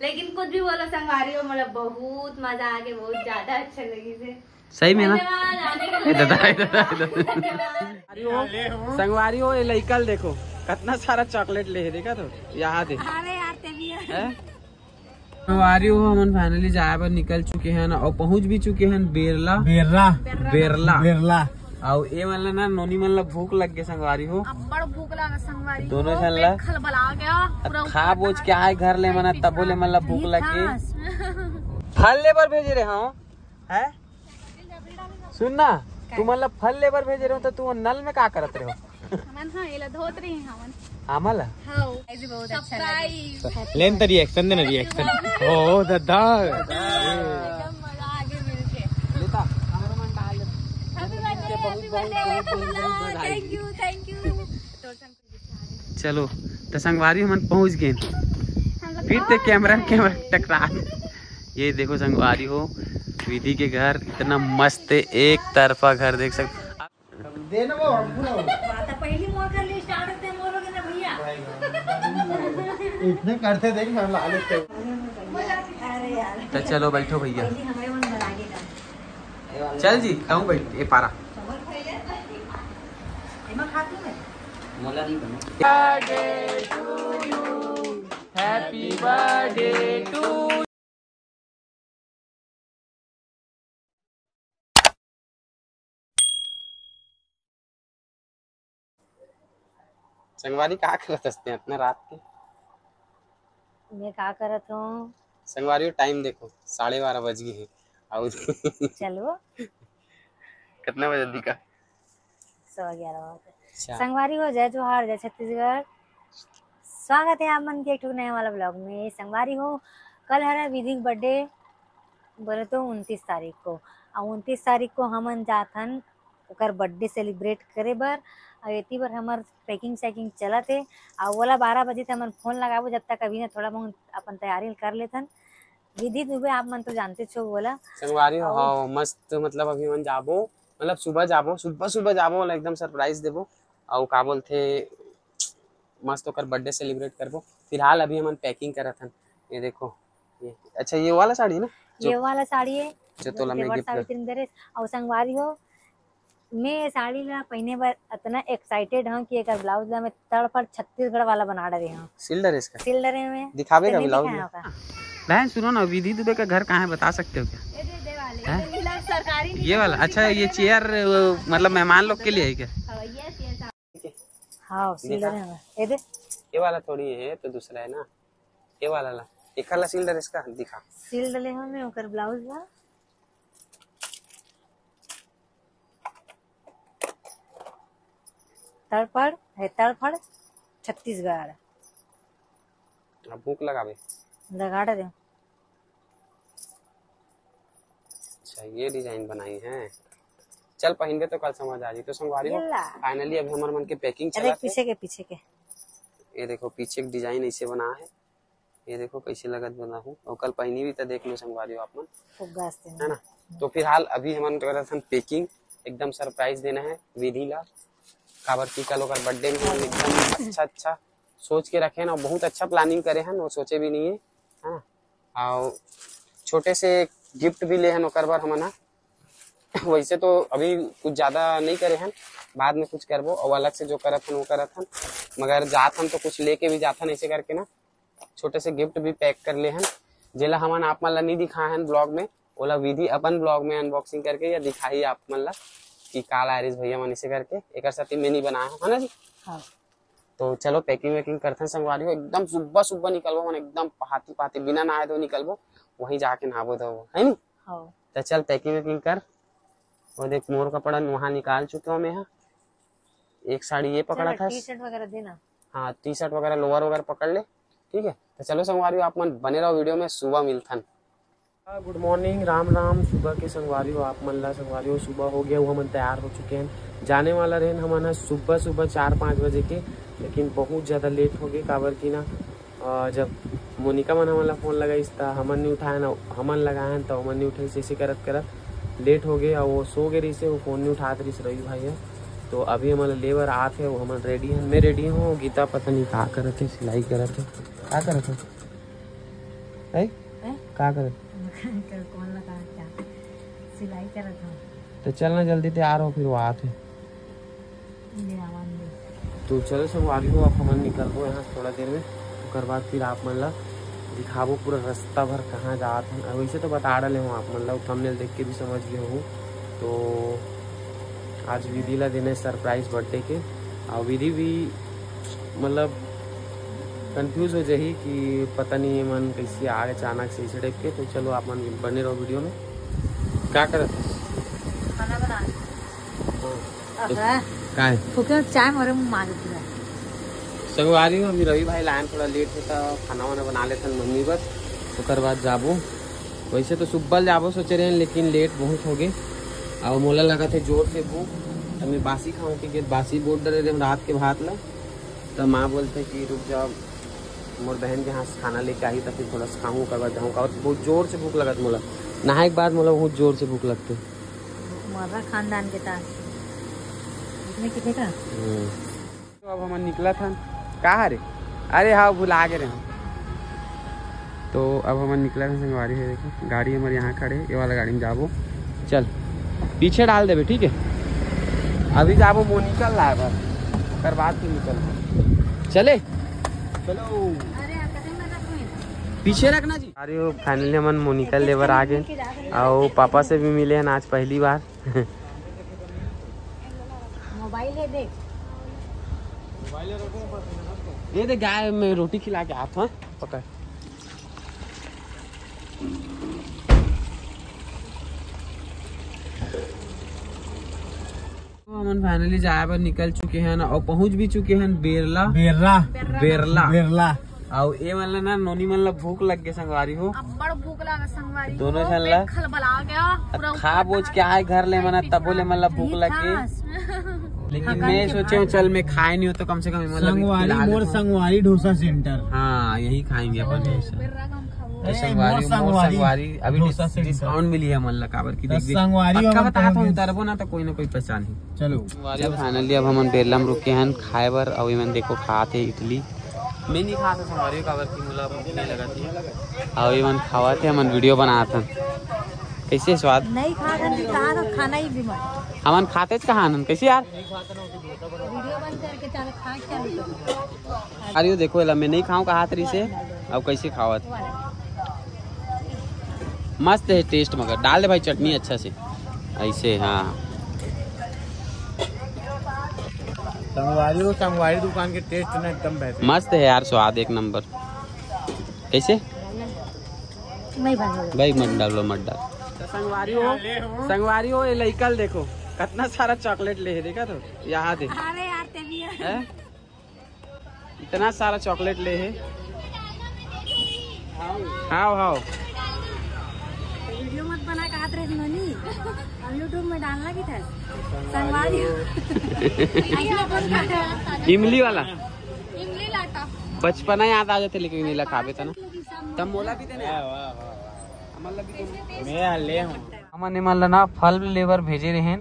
लेकिन कुछ भी बोलो संगवारी हो, मतलब बहुत मजा आ गया, बहुत ज्यादा अच्छा लगी से सही में ना। धन्यवाद। संगवारी हो ये लइकल देखो कितना सारा चॉकलेट ले देखा तो यहाँ दे। अरे यार संगवारी हो हम फाइनली जाए पर निकल चुके हैं और पहुँच भी चुके हैं बेरला बेरला बेरला बेरला। और ये मतलब ना नोनी मतलब भूख लग गई संगवारी हो, बड़ भूख लगा संगवारी दोनों चल खलबला गया खा बोझ क्या है घर ले मना तब बोले मतलब भूख लग गई। फल लेबर भेजे रहे हो है सुनना तू मतलब फल लेबर भेजे रहे हो तो तू नल में क्या करत रहे हो? धोत रही हमन आमल बहुत अच्छा लेन तो रिएक्शन देना रिएक्शन ओ दादा थैंक यू। चलो तो संगवारी हम पहुंच गए, फिर से कैमरा टकरा। ये देखो संगवारी हो विधि के घर इतना मस्त है, एक तरफा घर देख सकते पहली मोर कर ले स्टार्ट होते मोरोगे ना भैया इतने करते देख हम ला लेते। अरे यार तो चलो बैठो भैया चल जी कहूँ बैठ ये पारा हैप्पी बर्थडे टू संगवारी क्या करत हंसते हैं इतना रात के? मैं क्या करत हूँ संगवारी टाइम देखो 12:30 बज गए हैं। चलो कितना बजे दिखा? 11:15। संगवारी हो जय जोहार जय छत्तीसगढ़। स्वागत है आप मन के एक नए वाला ब्लॉग में। संगवारी हो कल है विधि बर्थडे बोले तो 29 तारीख को, और 29 तारीख को हमन जाथन ओकर बर्थडे सेलिब्रेट करे बर। और इतनी बार हमार पैकिंग सैकिंग चला थे और बोला 12 बजे तक हमन फोन लगाबो, जब तक अभी ना थोड़ा बहुत अपन तैयारी कर लेथन। विधि दुबे आप मन तो जानते छो बोला संगवारी हो हाँ मस्त मतलब अभी मन जाबो मतलब सुबह जाबो एकदम सरप्राइज देबो और का बोलते मस्त होकर बर्थडे सेलिब्रेट करबो। फिलहाल अभी हम पैकिंग करत हन। ये देखो ये अच्छा ये वाला साड़ी ना ये वाला साड़ी है जो तोला में गिफ्ट कर। और संगवारी हो मैं साड़ी ला पहने बार इतना एक्साइटेड हूँ कि एक ब्लाउज ला मैं तड़फड़ छत्तीसगढ़ वाला बना रही हूँ। सिल डरे इसका सिल डरे में दिखावे का ब्लाउज बहन। सुनो ना विधि दुबे का घर कहाँ है बता सकते हो क्या? सरकारी ये वाला अच्छा ये चेयर मतलब मेहमान लोग के लिए है क्या? हाँ सिल डरे में ये वाला थोड़ी है तो दूसरा है ना ये वाला ला एक वाला सिल डरे इसका दिखा सिल डले हूँ मैं ओकर ब्लाउज ला तड़फड़ छत्तीसगढ़। भूख लगावे लगा दे। अच्छा ये डिजाइन बनाई है चल पहन तो कल समझ आ जी। तो संगवारी हो फाइनली अभी हमारे मन के पैकिंग चला पीछे के ये देखो पीछे एक डिजाइन ऐसे बना है। ये देखो कैसे लगत बना हूँ और कल पहनी भी तो देख लो संगवारी हो आप मन है ना। तो फिलहाल अभी हम पैकिंग एकदम सरप्राइज देना है विधि ला काबर की कल ओकर बर्थडे में हम एकदम अच्छा सोच के रखे हैं और बहुत अच्छा प्लानिंग करे हैं वो सोचे भी नहीं है हाँ। और छोटे से गिफ्ट भी ले हैं ओकर बार हम ना वैसे तो अभी कुछ ज्यादा नहीं करे हैं बाद में कुछ करबो और अलग से जो करत हन वो करत हन मगर जात हम तो कुछ लेके भी जाथन ऐसे करके ना छोटे से गिफ्ट भी पैक कर ले हैं जेला हमन आप मन ला नहीं दिखाए हैं ब्लॉग में ओला विधि अपन ब्लॉग में अनबॉक्सिंग करके या दिखाई आप मन ला कि काल आयरिस भैया मन इसे करके एक साथ मैंने बनाया है ना जी हाँ। तो चलो पैकिंग वैकिंग करते हैं संगवारी हो एकदम सुबह निकलबो मन एकदम पहाती बिना नहाए दो निकलबो वहीं जाके नहाबो दो है नी हाँ। तो चल पैकिंग वैकिंग कर और देख मोर कपड़ा वहाँ निकाल चुके हो मैं यहाँ एक साड़ी ये पकड़ा था टी शर्ट वगैरह देना हाँ टी शर्ट वगैरह लोअर वगैरह पकड़ ले ठीक है। तो चलो संगवारी आप मन बने रहो वीडियो में सुबह मिलथन। गुड मॉर्निंग राम राम सुबह के संगवारी हो आप मन ला संगवारी हो सुबह हो गया वो हम तैयार हो चुके हैं जाने वाला रहे हमारा सुबह 4-5 बजे के लेकिन बहुत ज़्यादा लेट हो गए काबर की ना जब मोनिका मन हमारा फोन लगाइस था हमन नहीं उठाए ना हमन लगाए हैं तो हमन नहीं उठाई ऐसे करत लेट हो गए और वो सो गए रही से वो फोन नहीं उठाते रही रवि भाई है। तो अभी हमारा लेबर आते वो हम रेडी हैं मैं रेडी हूँ गीता पता नहीं क्या करते सिलाई करते क्या करते है हैं? का करे कौन लगा क्या सिलाई कर रहा था तो चलना जल्दी तैयार हो फिर वो आते ले आवाज दे तो चलो संगवारी हो अब हम निकल दो यहाँ थोड़ा देर में उसके बाद फिर आप मतलब दिखाबो पूरा रास्ता भर कहाँ जाते हैं। वैसे तो बता रहे हूँ आप मतलब थंबनेल देख के भी समझ गए हो। तो आज विधि ला देने सरप्राइज बर्थडे के और विधि भी मतलब कंफ्यूज हो जाही कि पता नहीं मन कैसे आ गए अचानक से इस टाइप के। तो चलो आप मन बने रहो वीडियो में। क्या करत खाना बना का है फुके चाय मोरे मुंह मार दिया संगवारी हो अभी रवि भाई लाइन थोड़ा लेट है तो खाना वाना बना लेते मम्मी बस उसके बाद जाबो। वैसे तो सुबह जाबो सोचे रहे लेकिन लेट बहुत हो गए और मोला लगा थे जोर से भूख तो मैं बासी खाऊं क्योंकि बासी बोल डरे थे रात के भात ला। तो माँ बोलते कि रुक जाओ मोर बहन के यहाँ से खाना लेके आई तो फिर थोड़ा सा खाऊँ कर बाद जाऊँगा। और बहुत जोर से भूख लगा मोला नहाए के बाद मोला बहुत जोर से भूख लगते मर्रा खानदान के साथ इतने कितने का तो अब हम निकला था कहाँ रे अरे हाँ भुला गए रहे। तो अब हम निकला था संगवारी है देखो गाड़ी हमारे यहाँ खड़े ये वाला गाड़ी में जाबो चल पीछे डाल देवे ठीक है। अभी जाबो मोनिका ला बस कर बाद फिर निकल चले चलो पीछे रखना जी। अरे फाइनली हम मोनिका लेवर आ गए और पापा से भी मिले हैं आज पहली बार। मोबाइल है देख ये देख गाय में रोटी खिला के आप हाँ पकड़ हम फाइनली जाए पर निकल चुके हैं और पहुंच भी चुके हैं बेरला बेरला बेरला बेरला और ये मतलब ना नोनी मतलब भूख लग गए संगवारी हो बड़ भूख लगा संगवारी दोनों झल्ला खलबला गया खा बोझ के आए घर ले मना तब बोले मतलब भूख लग गई। लेकिन मैं सोचे चल मैं खाए नहीं हो तो कम से कम संगवारी मोर संगवारी डोसा सेंटर हाँ यही खाएंगे अपन ए, संगवारी मोर संगवारी अभी डोसा सेंटर। डिस्काउंट मिली है मतलब काबर की देख संगवारी पक्का हम बता पहुंच उतरबो ना तो कोई ना कोई पहचान ही चलो फाइनली अब हम बेरला में रुके हैं खाए बर और इमन देखो खाते इडली मैं नहीं खाता संगवारी काबर की मुला भूख नहीं लगा थी और इमन खावा थे हमन वीडियो बना था कैसे स्वाद नहीं खा तो खाना ही बीमार हमन खाते कहाँ आनंद कैसे यार वीडियो बंद करके चल खा चालू कर अरे देखो ला मैं नहीं खाऊं कहा तरी से अब कैसे खावत मस्त है टेस्ट मगर डाल दे भाई चटनी अच्छा से ऐसे हाँ संगवारी दुकान के टेस्ट ना एकदम बेहतरीन मस्त है यार स्वाद एक नंबर कैसे नहीं भाई भाई मत डालो मत डाल संगवारी हो ये लइकल देखो कितना सारा चॉकलेट ले है देखा तो यहाँ दे अरे यार तेरी हैं? इतना सारा चॉकलेट ले है हाँ हाँ वीडियो मत बना कहा रहे ननी अब यूट्यूब में डालना की था संगवारी इमली वाला इमली लाटा बचपना याद आ जाते लेकिन नीला खावे था ना तब मोला भी देने हमने मतलब ना फल लेवर भेजे रहे हैं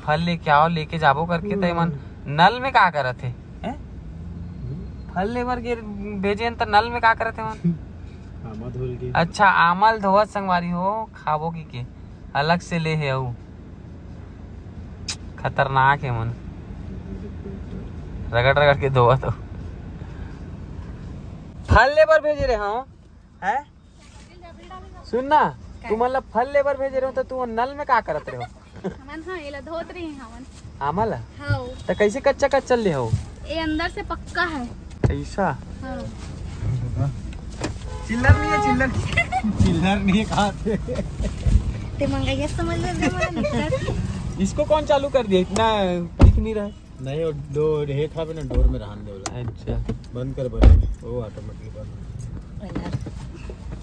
फल लेके आओ लेके जाबो करके तो मन नल में का करत है फल लेवर के भेजे तो नल में का करत है मन अच्छा आमल धोवत संगवारी हो खाबो की के अलग से ले है खतरनाक है मन रगड़ रगड़ के धोवत हो फल लेबर भेजे रहे हाँ है सुन ना तू मतलब फल लेबर भेजे रहे हो तो तू नल में का करत रहे हो हमन हाँ एला धोत रही हमन आमल हाँ तो कैसे कच्चा कच्चा ले हो ये अंदर से पक्का है ऐसा हाँ चिल्लर नहीं है चिल्लर चिल्लर नहीं खाते ते मंगाइए समझ ले इसको कौन चालू कर दिया इतना दिख नहीं रहा नहीं वो डोर है था ना डोर में रहने दे अच्छा बंद कर बने वो ऑटोमेटिक बंद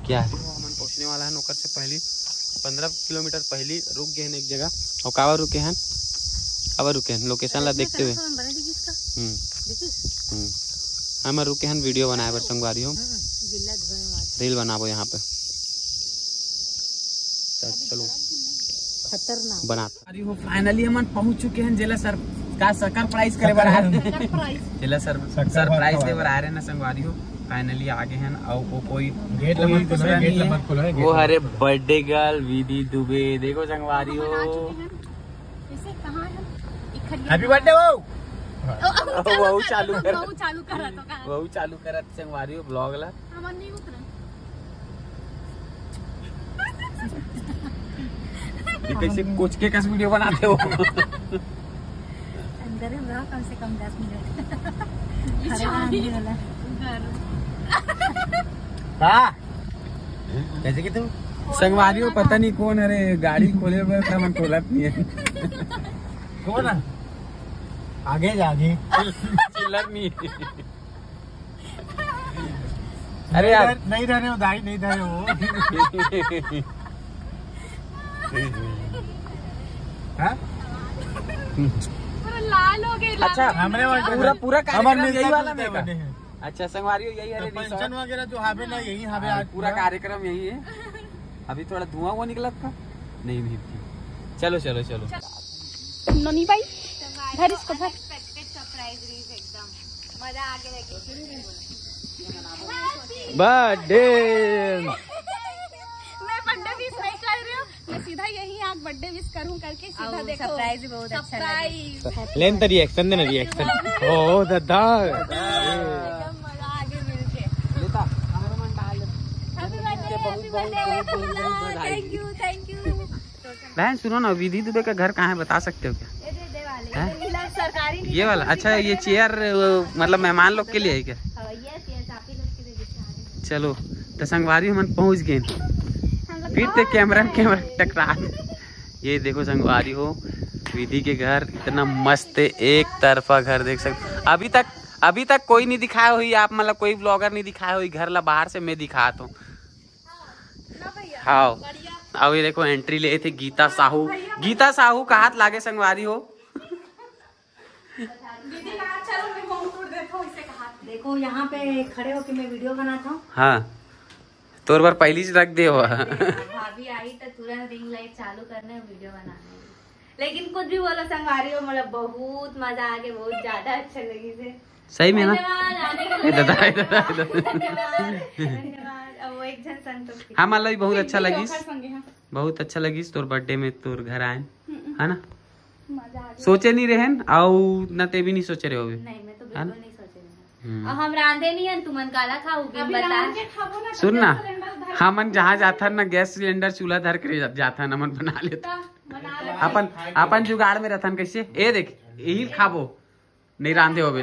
क्या है पहुंचने वाला है नौकर से पहले 15 किलोमीटर पहले रुक गए हैं एक जगह और कावर रुके हैं लोकेशन ला देखते हुए हम रुके हैं वीडियो बनाए बर संगवारी हो रील बनाबो यहाँ पे चलो खतरनाक बनाते फाइनली हम पहुंच चुके हैं जिला का सरप्राइज करे बर आ रहे चला सरप्राइज दे बर आ रहे ना संगवारी हो। फाइनली आगे हैं और वो कोई गेट मत खोलो वो हरे बर्थडे गर्ल विधि दुबे देखो संगवारी हो। हैप्पी बर्थडे वो वहू चालू कर वहू चालू करत संगवारी हो ब्लॉग ला। हमन नहीं उतरा ये कैसे कुछ के कस वीडियो बनाते हो। अंदर में रहो कम से कम 10 मिनट। कैसे की तुम संगवारी हो पता नहीं कौन अरे गाड़ी खोले पर मन खोलत नहीं है। कौन है आगे जा आगे चिल्लर नहीं अरे यार नहीं रह रहे हो दाई नहीं रह रहे हो। हाँ? पूरा लाल हो गए। अच्छा हमने पूरा कार्यक्रम यही वाला में का? है। अच्छा संगवारी हो यही है फंक्शन वगैरह जो हावे ना यही हावे आज पूरा कार्यक्रम यही है। अभी थोड़ा धुआं हुआ निकला था नहीं भी चलो चलो चलो ननी भाई घर इसको भर सरप्राइज एकदम मजा आ गया। बर्थडे मैं बर्थडे विश नहीं कर रही हूँ, मैं सीधा यही आज बर्थडे विश करूँ करके सीधा देखो सरप्राइज भी बहुत अच्छा लगा। लेन तो रिएक्शन देना रिएक्शन ओ दादा एकदम मजा आ गया मिलके। Happy birthday thank you. बहन सुनो ना विधि दुबे का घर कहाँ है बता सकते हो क्या? सरकारी ये वाला अच्छा ये चेयर मतलब मेहमान लोग के लिए है क्या? चलो तो संगवारी हम पहुंच गए फिर तो कैमरा टकरा। ये देखो संगवारी हो विधि के घर इतना मस्त है एक तरफा घर देख सकते। अभी तक कोई नहीं दिखाया हुई आप मतलब कोई ब्लॉगर नहीं दिखाया हुई घर ला बाहर से मैं दिखाता हूँ। हाँ अब ये देखो एंट्री ले थे गीता साहू का हाथ लागे संगवारी हो। देखो यहाँ पे खड़े होके मैं वीडियो बनाता हूँ। हाँ तोर बार पहली से रख दे भाभी आई तो तुरंत रिंग लाइट चालू करने वीडियो बनाने। लेकिन कुछ भी बोलो संगवारी हो मतलब बहुत मजा आ गया बहुत ज्यादा अच्छा लगी से सही में ना। वो एक जन संतोष हाँ मतलब बहुत अच्छा लगी तोर बर्थडे में तोर घर आए है ना। सोचे नहीं रहे और न ते भी नहीं सोचे रहे हो नहीं मैं तो बिल्कुल नहीं सोचे रहे। अब हम रांधे नहीं है तुमन काला खाओगे बता। सुन ना हमन जहाँ जाता ना गैस सिलेंडर चूल्हा धर के जाता न मन बना लेता अपन जुगाड़ में रहता कैसे ए देख यही खाबो नहीं रांधे हो तो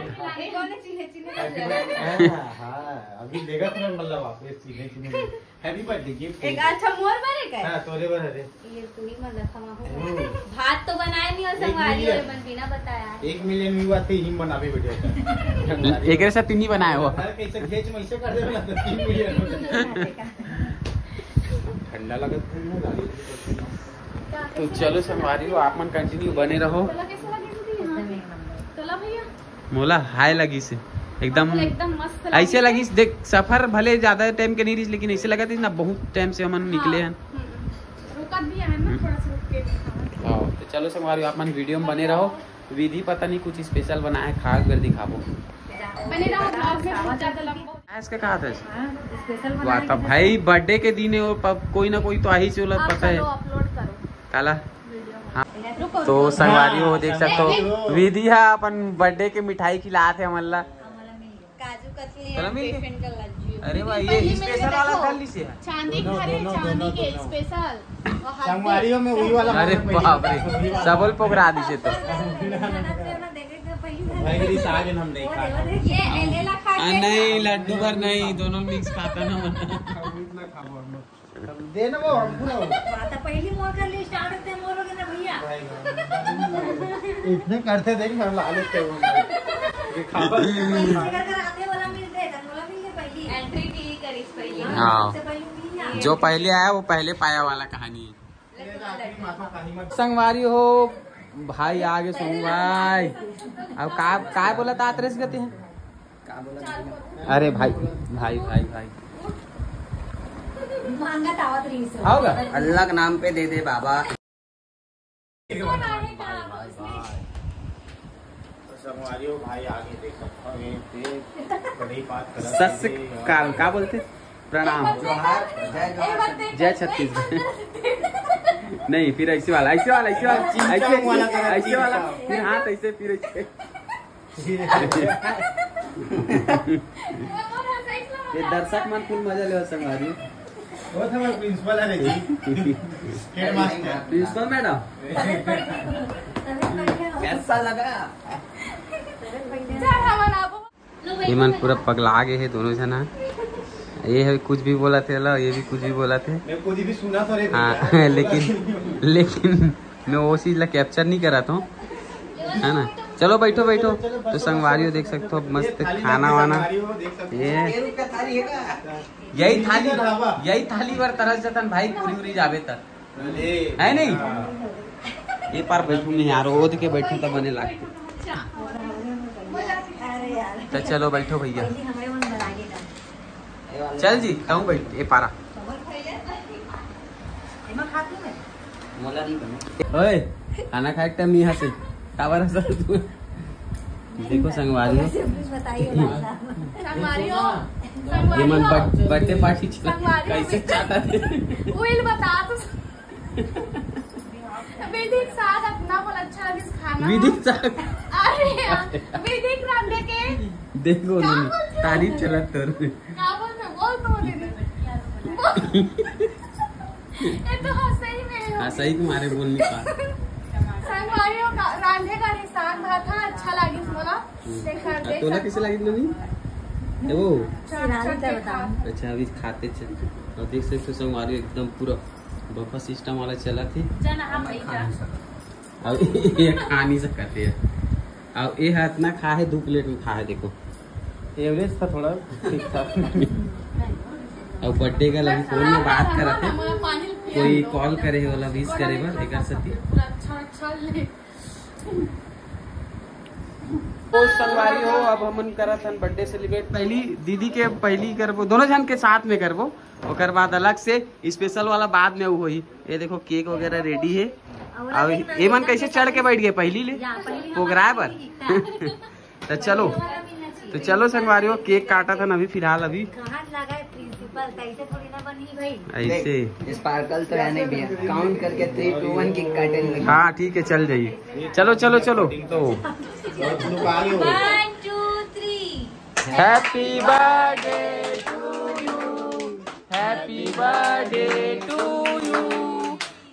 अभी देगा तो मतलब वापस हैप्पी बर्थडे गिफ्ट एक अच्छा मोर बने का हां तोरे बर है ये तू ही मतलब खमा भात तो बनाए नहीं और संगवारी और बन बिना बताया 1 मिलियन व्यू आते ही बनावे वीडियो एक ऐसा तीन ही बनाए हो कैसे खेच में ऐसे कर दे ना 3 मिलियन ठंडा लगत है ना गाड़ी। तो चलो संगवारी हो आप मन कंटिन्यू बने रहो। चला भैया मोला हाय लगी से एकदम मस्त ऐसे लगी देख सफर भले ज्यादा टाइम के नहीं रही लेकिन ऐसे लगा था ना बहुत टाइम से हम निकले हैं। रुकत भी है ना थोड़ा सा रुक के। हाँ तो चलो संगवारी आप मन वीडियो में बने रहो। विधि पता नहीं कुछ स्पेशल बना है खा कर दिखाबो बने रहो ब्लॉग में बहुत ज्यादा लंबा इसका कहा था स्पेशल बात भाई बर्थडे के दिन है और कोई ना कोई तो आ ही चलो पता है अपलोड करो काला। हाँ तो संगवारी हो देख सकते हो विधि है अपन बर्थडे के मिठाई खिलाते थे हमला काजू कतली अरे भाई ये स्पेशल वाला दिल्ली से है चांदी चांदी के स्पेशल संगवारियों में वही वाला अरे बाप रे सबल पोगरा दी से तो भाई साग हम नहीं खा नहीं लड्डू भर नहीं दोनों मिक्स खाता ना दे ना वो हम पूरा बात पहली मोर कर ली स्टार्ट करते मोर हो ना भैया इतने करते देख मैं ला लेते हूं ये खाबा कर आते वाला मिल दे मोला मिल पहली एंट्री भी करी पहली हाँ। सबसे पहले जो पहले आया वो पहले पाया वाला कहानी है। संगवारी हो भाई आगे सुन भाई अब का बोला था आतरेस गति है अरे भाई भाई भाई भाई मांगा तावत रही से होगा अल्लाह के नाम पे दे दे बाबा। संगवारियों भाई आगे देख सकता हूँ ये बड़ी बात कर सत्कार क्या बोलते? प्रणाम, जय छत्तीसगढ़। नहीं, फिर ऐसे वाला ऐसे वाला ऐसे वाला ऐसे वाला फिर हाथ ऐसे फिर ऐसे। ये दर्शक मन फुल मजा ले संगवारी। वो था हमारा प्रिंसिपल है जी, हेडमास्टर प्रिंसिपल मैडम कैसा लगा? ये मन पूरा पगला गए है दोनों जना। ये है कुछ भी बोला थे, ये भी कुछ भी बोला थे। मैं कुछ भी सुना तो हाँ लेकिन मैं वो चीज ला कैप्चर नहीं करा था, है ना। चलो बैठो बैठो। तो संगवारी देख सकते हो मस्त खाना वाना। ये यही थाली पर तरस जतन भाई पूरी पूरी जावे तक है नहीं। ये पर बैठू नहीं यार, ओद के बैठू तो बने लगते। तो चलो बैठो भैया, चल जी कहूँ बैठ। ये पारा ओए खाना खाए टाइम नहीं हंसे काबर हंसा तू। देखो संगवारी ये मन बर्थडे पार्टी कैसे चाहता थे बता तो विधिक साथ अपना बहुत अच्छा लगे खाना। विधिक अरे विधिक रांधे के देखो तारीफ चलत कर क्या बोलते बोल तो दीदी ये तो सही में हाँ सही तुम्हारे बोलने का। संगवारियों का रांधे का साग भात था, अच्छा लगी मोला। देखा तोला कैसे लगी ननी वो? बताओ। अच्छा अभी खाते चल और देख सकते हो संगवारी एकदम पूरा बफा सिस्टम वाला चला थी। अब ये खा नहीं सकते हैं। अब ये हाथ ना खा है 2 प्लेट में खा है। देखो एवरेज था थोड़ा ठीक था। अब बर्थडे का लगी फोन में बात करा थे, कोई कॉल करे वाला विश करे बस एक सती। तो संगवारी हो अब हमन करा था बर्थडे सेलिब्रेट पहली दीदी के पहली करबो, दोनों जन के साथ में करबो। ओकर बाद अलग से स्पेशल वाला बाद में वो ही। ये देखो केक वगैरह रेडी है। अब ये मन कैसे चढ़ के बैठ गए पहली ले पोगराए पर। तो चलो संगवारी हो केक काटा था ना अभी फिलहाल अभी ऐसे स्पार्कल तो है नहीं भैया, काउंट करके 3, 2, 1 की काटेंगे। हाँ ठीक है चल जाइए। चलो तो 1 2 3 happy birthday to you, happy birthday to you,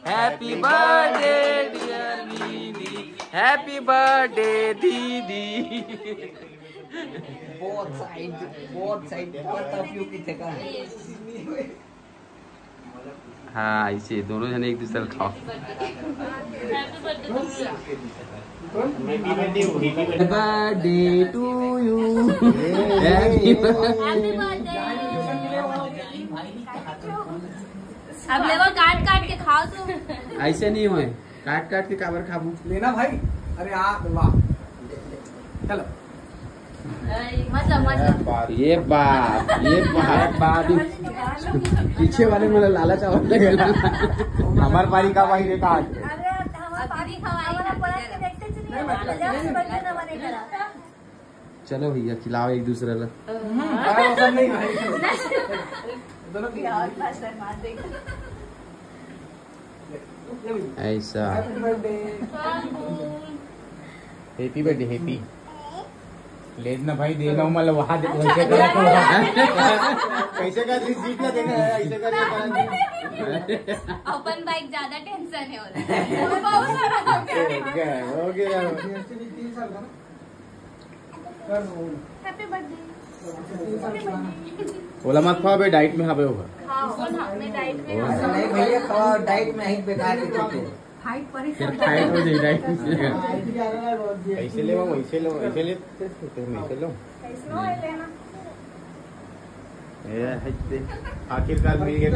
happy birthday dear दीदी, हैप्पी बर्थडे दीदी। Both side both of you की जगह। हाँ ऐसे दोनों जने एक दूसरे खाओ। Happy birthday to you, happy अब ले वो काट के खाओ तुम। ऐसे नहीं होए, काट के काबर खाबू लेना भाई। अरे वाह चलो मतलब ये बात पीछे वाले मतलब लालच आवाज लगेगा। हमार पारी का भाई देखा आज चलो भैया खिलाओ एक दूसरे ला। ऐसा हैप्पी बर्थडे हैप्पी लेना भाई देना मतलब वहाँ वैसे कैसे कर सीट ना देना है ऐसे कर अपन बाइक ज्यादा टेंशन है हो गया। Happy birthday. बोला मत खाओ भाई डाइट में हाँ होगा। मैं डाइट में नहीं भैया खाओ, डाइट में ही बेकार है। फिर फाइट हो जाएगी डाइट में। ऐसे ले वैसे लो ऐसे ले ऐसे लो आखिरकार मिल गया।